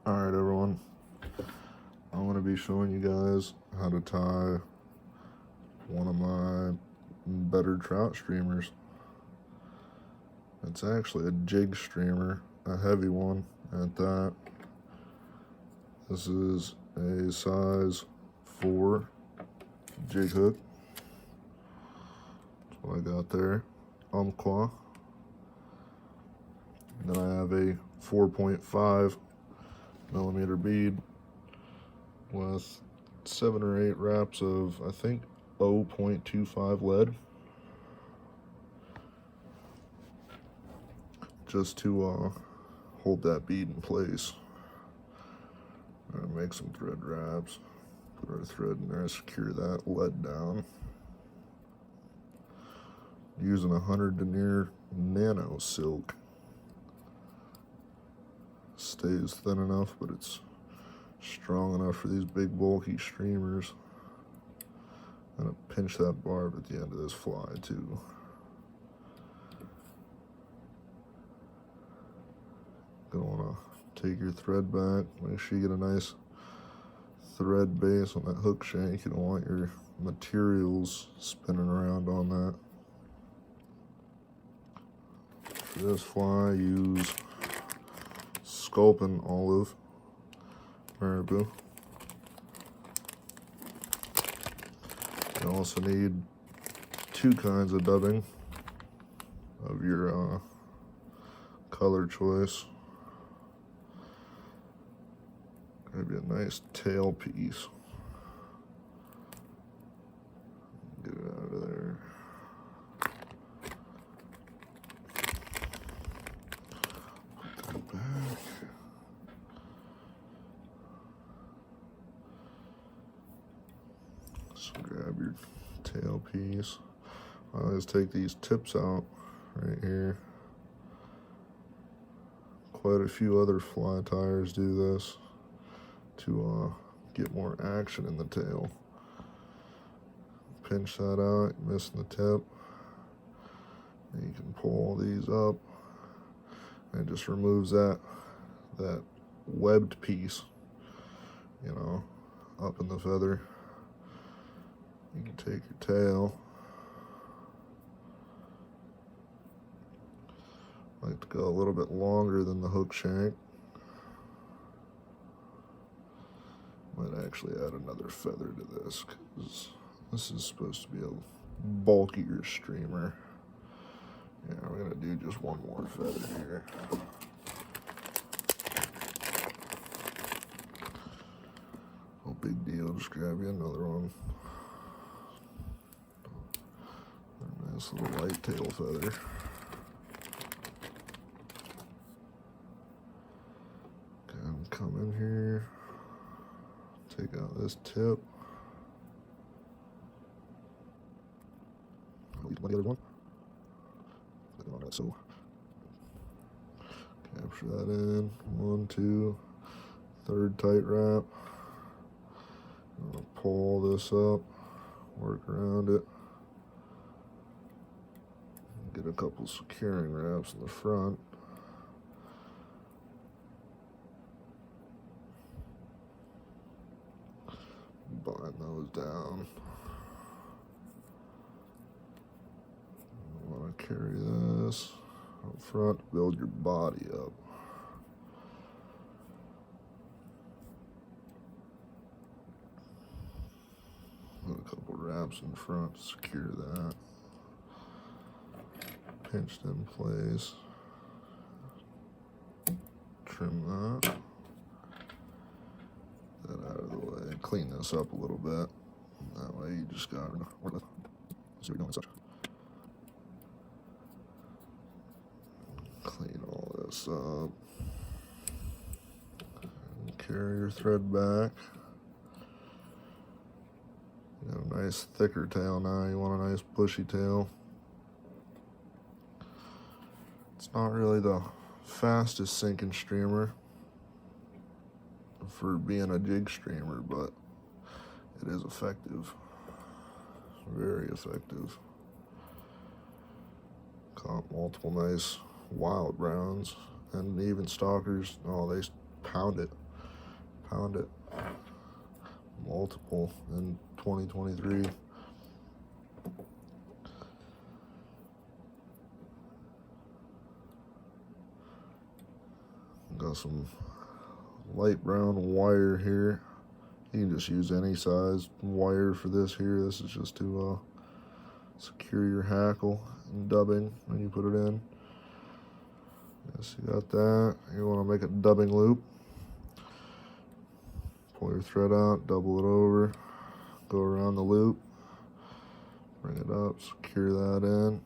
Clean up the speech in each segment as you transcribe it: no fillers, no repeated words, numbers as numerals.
Alright everyone, I'm going to be showing you guys how to tie one of my better trout streamers. It's actually a jig streamer, a heavy one at that. This is a size 4 jig hook. That's what I got there. Umpqua. Then I have a 4.5 millimeter bead with 7 or 8 wraps of, I think, 0.25 lead, just to hold that bead in place. Make some thread wraps, put our thread in there, secure that lead down. Using 100 denier nano silk. Stays thin enough, but it's strong enough for these big bulky streamers. I'm gonna pinch that barb at the end of this fly too. Gonna wanna take your thread back, make sure you get a nice thread base on that hook shank. You don't want your materials spinning around on that. For this fly, use Sculpin olive marabou. You also need 2 kinds of dubbing of your color choice. Maybe a nice tail piece. Get it out of there. Put that back. So grab your tail piece. I always take these tips out right here. Quite a few other fly tyers do this to get more action in the tail. Pinch that out, you're missing the tip. And you can pull these up, and it just removes that webbed piece, you know, up in the feather. You can take your tail. I like to go a little bit longer than the hook shank. Might actually add another feather to this, because this is supposed to be a bulkier streamer. Yeah, we're gonna do just one more feather here. No big deal, just grab you another one. A nice little light tail feather. And come in here, take out this tip. The other one. So capture that in. 1, 2, third tight wrap. I'm gonna pull this up, work around it. Get a couple securing wraps in the front. Bind those down. You want to carry this up front, build your body up. Put a couple wraps in front to secure that. Pinched in place. Trim that. That out of the way. Clean this up a little bit. That way you just got it. So we're doing such. Clean all this up. And carry your thread back. You got a nice thicker tail now. You want a nice bushy tail. It's not really the fastest sinking streamer for being a jig streamer, but it is effective. Very effective. Caught multiple nice wild browns, and even stalkers. Oh, they pound it. pound it. Multiple in 2023. Got some light brown wire here. You can just use any size wire for this here. This is just to secure your hackle and dubbing when you put it in. Yes, you got that. You want to make a dubbing loop. Pull your thread out, double it over, go around the loop, bring it up, secure that in.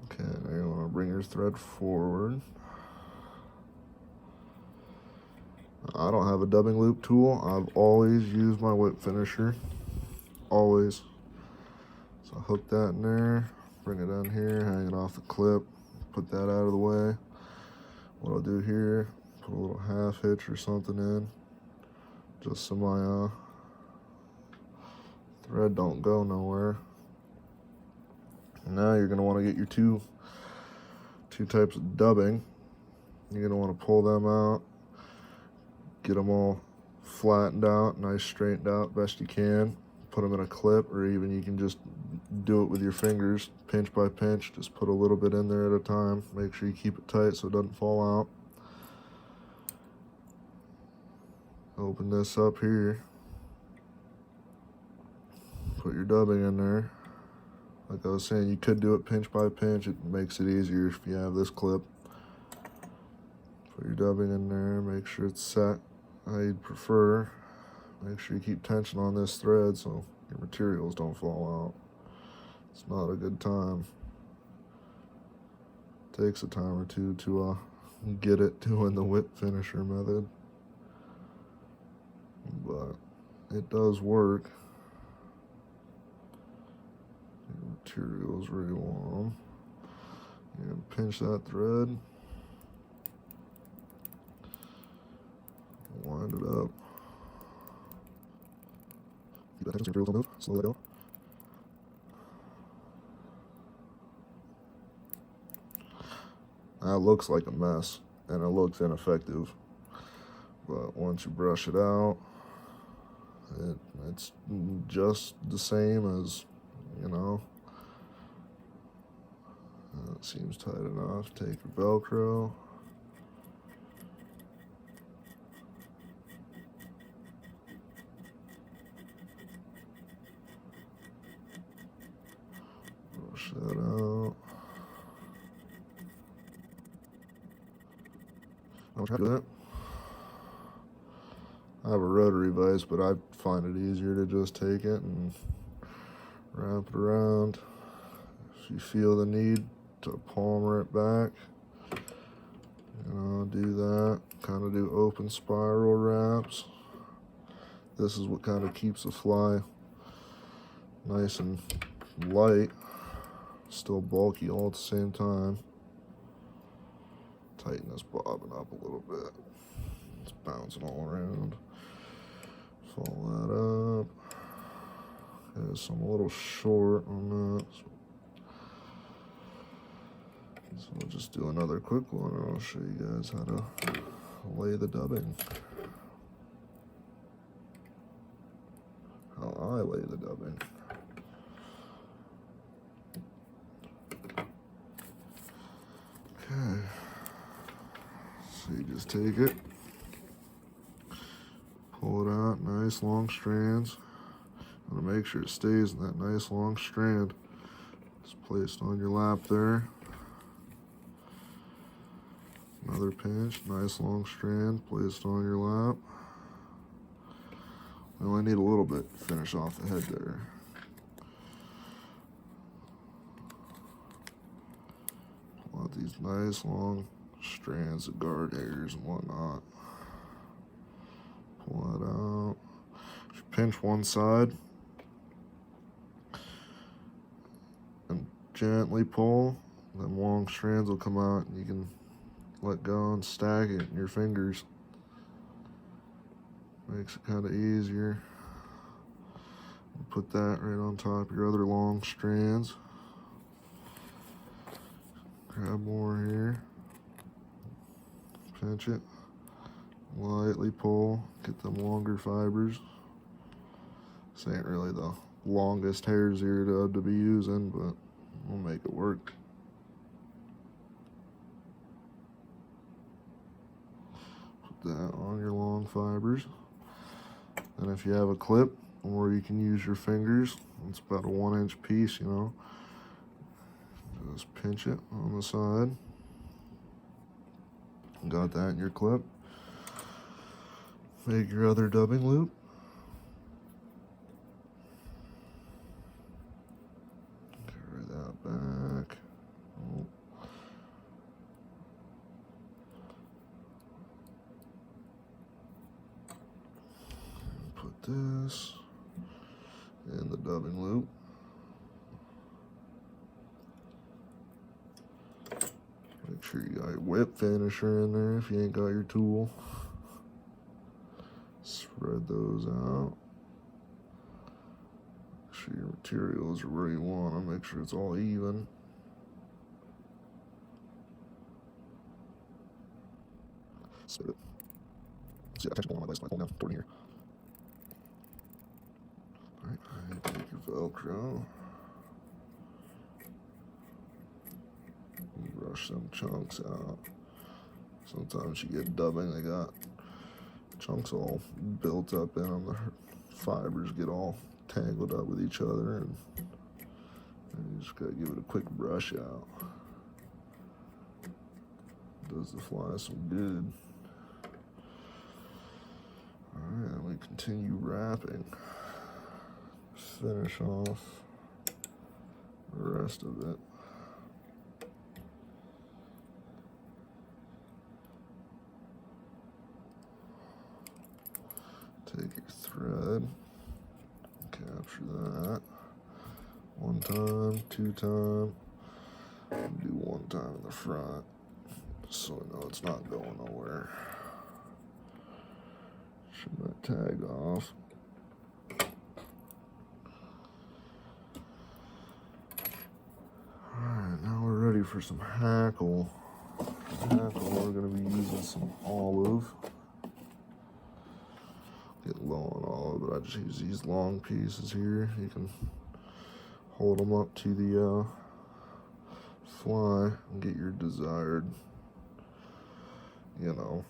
Okay, now you want to bring your thread forward. I don't have a dubbing loop tool. I've always used my whip finisher. Always. So hook that in there, bring it down here, hang it off the clip, put that out of the way. What I'll do here, put a little half hitch or something in, just so my thread don't go nowhere. Now you're going to want to get your two types of dubbing. You're going to want to pull them out, get them all flattened out, nice straightened out best you can. Put them in a clip, or even you can just do it with your fingers, pinch by pinch. Just put a little bit in there at a time. Make sure you keep it tight so it doesn't fall out. Open this up here. Put your dubbing in there. Like I was saying, you could do it pinch by pinch. It makes it easier if you have this clip. Put your dubbing in there. Make sure it's set how you'd prefer. Make sure you keep tension on this thread so your materials don't fall out. It's not a good time. It takes a time or two to get it doing the whip finisher method. But it does work. Your materials where you want them. You're going to pinch that thread. Wind it up. Keep that tension so your materials don't move. Slowly let go. That looks like a mess, and it looks ineffective. But once you brush it out, it's just the same as, you know. It seems tight enough. Take your Velcro. Brush that out. I'll try to do that. I have a rotary vise, but I find it easier to just take it and wrap it around. If you feel the need to palmer it back, do that. Kind of do open spiral wraps. This is what kind of keeps the fly nice and light, still bulky all at the same time. Tighten this bobbin up a little bit. It's bouncing all around. Follow that up. Okay, so I'm a little short on that. So we'll just do another quick one and I'll show you guys how to lay the dubbing. How I lay the dubbing. Okay. So you just take it, pull it out, nice long strands. I'm gonna make sure it stays in that nice long strand. It's placed on your lap there. Another pinch, nice long strand placed on your lap. We only need a little bit to finish off the head there. Pull out these nice long strands of guard hairs and whatnot. Pull that out. Pinch one side and gently pull. Then long strands will come out and you can let go and stack it in your fingers. Makes it kind of easier. Put that right on top of your other long strands. Grab more here. Pinch it. Lightly pull. Get them longer fibers. This ain't really the longest hairs here to be using, but we'll make it work. Put that on your long fibers. And if you have a clip, or you can use your fingers, it's about a 1-inch piece, you know. Just pinch it on the side. Got that in your clip. Make your other dubbing loop. Carry that back. Oh. Put this in the dubbing loop. Make sure you got your whip finisher in there if you ain't got your tool. Spread those out. Make sure your materials are where you want them. Make sure it's all even. See it. See that tension on my waist when I pull down toward here. Alright, take your Velcro. Brush some chunks out. Sometimes you get dubbing, they got chunks all built up in them. The fibers get all tangled up with each other, and you just gotta give it a quick brush out. Does the fly some good. Alright, then we continue wrapping. Finish off the rest of it. Take your thread, capture that. 1 time, 2 time, and do 1 time in the front, so we know it's not going nowhere. Trim that tag off. Alright, now we're ready for some hackle. Hackle, we're going to be using some olive. Get low on olive, but I just use these long pieces here. You can hold them up to the fly and get your desired, you know,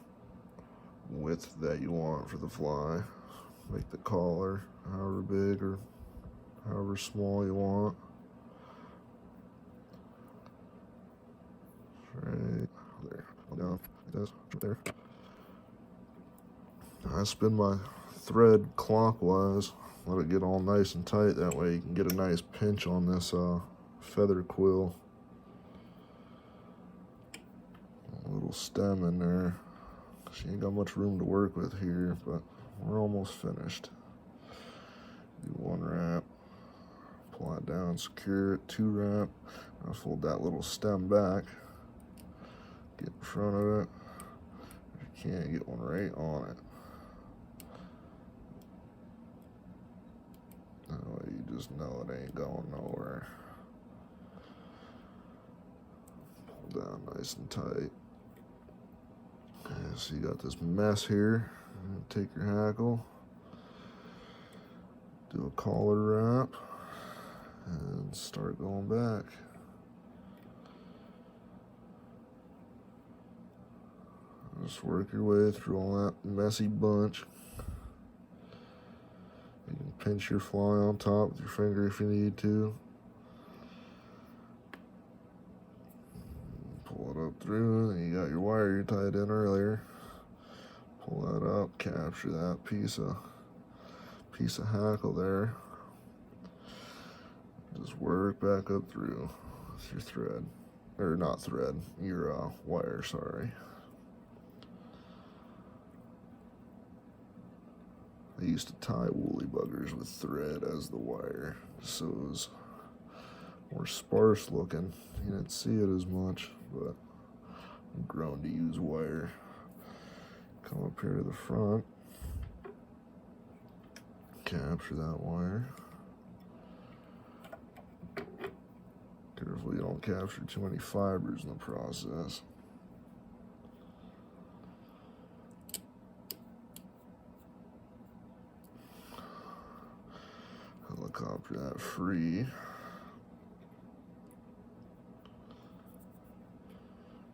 width that you want for the fly. Make the collar however big or however small you want. Right there, down like this, right there. I spin my thread clockwise, let it get all nice and tight. That way you can get a nice pinch on this feather quill. A little stem in there. She ain't got much room to work with here, but we're almost finished. Do 1 wrap, pull it down, secure it, 2 wrap. I'll fold that little stem back, get in front of it. If you can't, get one right on it. That way you just know it ain't going nowhere. Pull down nice and tight. Okay, so you got this mess here. Take your hackle, do a collar wrap, and start going back. Just work your way through all that messy bunch. You can pinch your fly on top with your finger if you need to. Pull it up through, and you got your wire you tied in earlier. Pull that up, capture that piece of hackle there. Just work back up through with your thread, or not thread, your wire, sorry. I used to tie woolly buggers with thread as the wire, so it was more sparse looking. You didn't see it as much, but I'm grown to use wire. Come up here to the front, capture that wire. Get her careful you don't capture too many fibers in the process. Helicopter that free.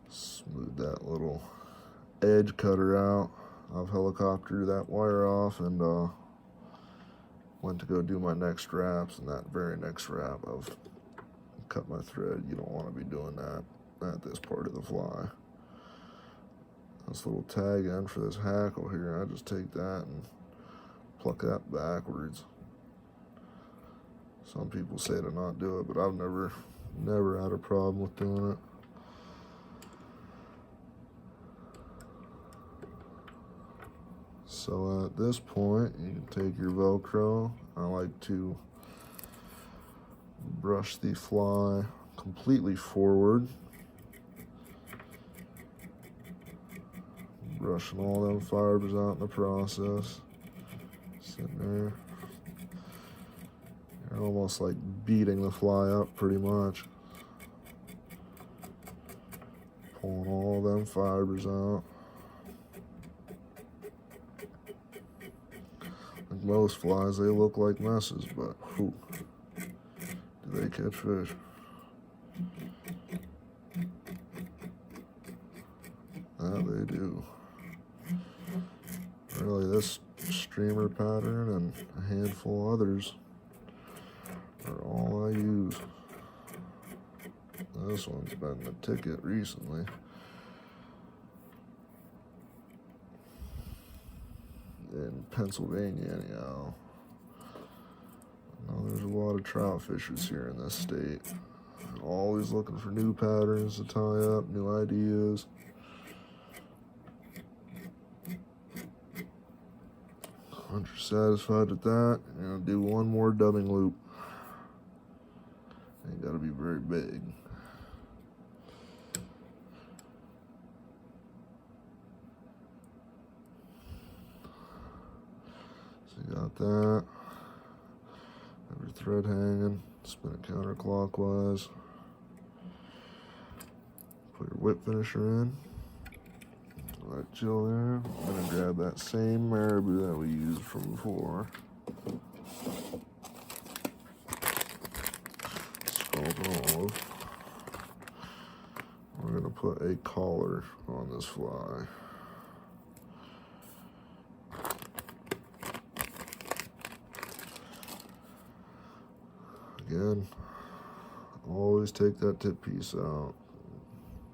Smooth that little edge cutter out. I've helicoptered that wire off and went to go do my next wraps, and that very next wrap I've cut my thread. You don't want to be doing that at this part of the fly. This little tag end for this hackle here, I just take that and pluck that backwards. Some people say to not do it, but I've never had a problem with doing it. So at this point, you can take your Velcro. I like to brush the fly completely forward. Brushing all them fibers out in the process. Sitting there. You're almost like beating the fly up pretty much. Pulling all them fibers out. Like most flies, they look like messes, but whew, do they catch fish. That they do. Really, this streamer pattern and a handful of others are all I use. This one's been the ticket recently. In Pennsylvania, anyhow. I know there's a lot of trout fishers here in this state. Always looking for new patterns to tie up, new ideas. Once you're satisfied with that, you're gonna do one more dubbing loop. Ain't gotta be very big. So you got that. Have your thread hanging. Spin it counterclockwise. Put your whip finisher in. Let it chill there. I'm gonna grab that same marabou that we used from before. Sculpt it all. We're gonna put a collar on this fly. Again, always take that tip piece out.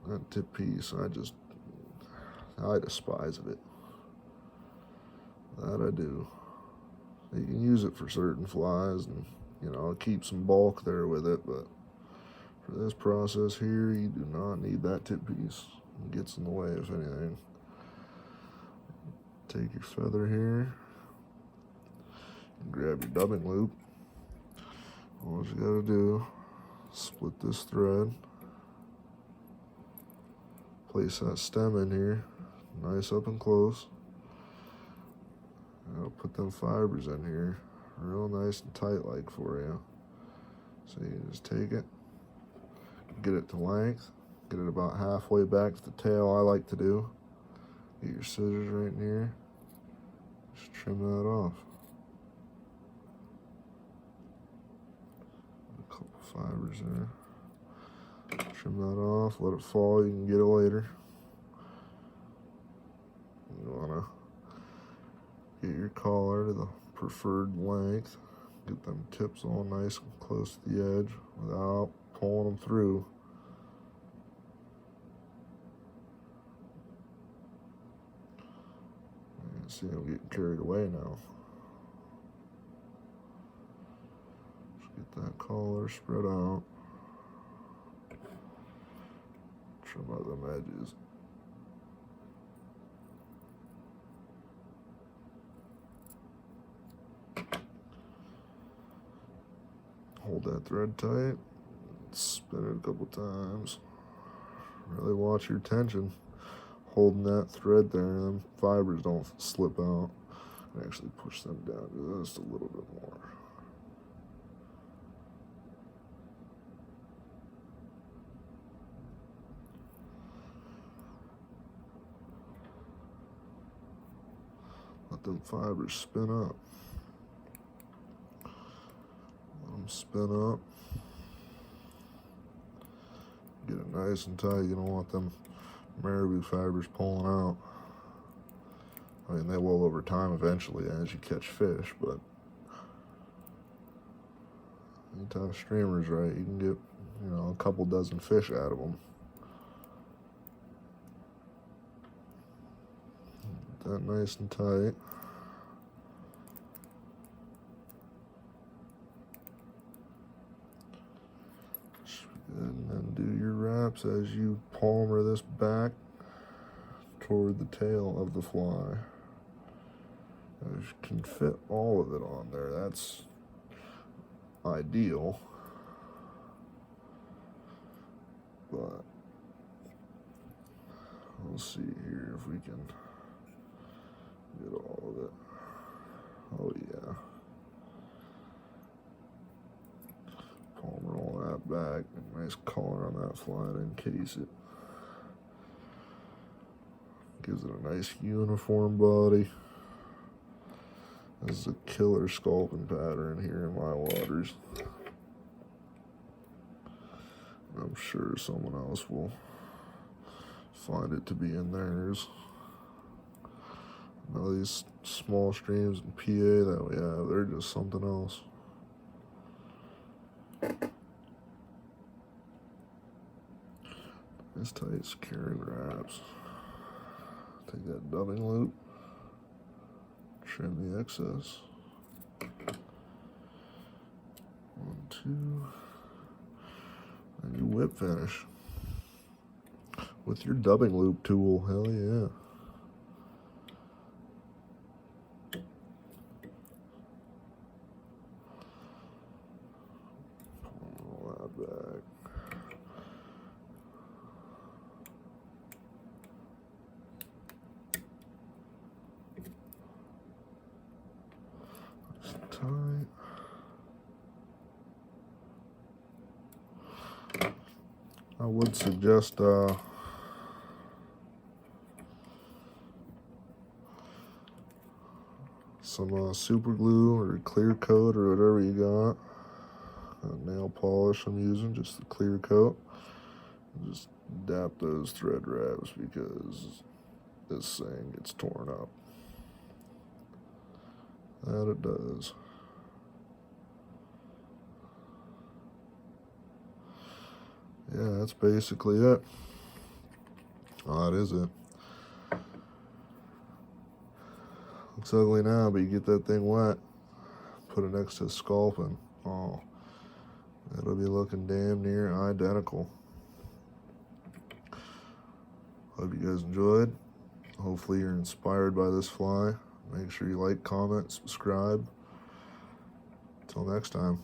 That tip piece, I despise of it. That I do. You can use it for certain flies and, you know, keep some bulk there with it, but for this process here, you do not need that tip piece. It gets in the way, if anything. Take your feather here and grab your dubbing loop. All you gotta do, split this thread, place that stem in here, nice up and close. I'll put them fibers in here, real nice and tight like for you. So you just take it, get it to length, get it about halfway back to the tail. I like to do. Get your scissors right in here, just trim that off. Fibers there. Trim that off, let it fall, you can get it later. You wanna get your collar to the preferred length, get them tips all nice and close to the edge without pulling them through. You see I'm getting carried away now. Get that collar spread out. Trim out them edges. Hold that thread tight. Spin it a couple times. Really watch your tension. Holding that thread there, them fibers don't slip out. And actually push them down just a little bit more. let them fibers spin up. Let them spin up. Get it nice and tight. You don't want them marabou fibers pulling out. I mean, they will over time eventually as you catch fish, but anytime a streamer's right, you can get, you know, a couple dozen fish out of them. Get that nice and tight. And then do your wraps as you palmer this back toward the tail of the fly. You can fit all of it on there. That's ideal. But we'll see here if we can get all of it. Oh yeah. Palmer all that back. Nice collar on that fly to encase it. Gives it a nice uniform body. This is a killer sculpin pattern here in my waters. I'm sure someone else will find it to be in theirs. Now these small streams in PA that we have, they're just something else. Nice tight securing wraps. Take that dubbing loop. Trim the excess. 1, 2. And you whip finish with your dubbing loop tool. Hell yeah. Pull all that back. Tight. I would suggest some super glue or clear coat or whatever you got. Nail polish I'm using, just the clear coat. Just dap those thread wraps because this thing gets torn up. That it does. Yeah, that's basically it. Oh, that is it. Looks ugly now, but you get that thing wet, put it next to sculpin. Oh, it'll be looking damn near identical. Hope you guys enjoyed. Hopefully you're inspired by this fly. Make sure you like, comment, subscribe. Until next time.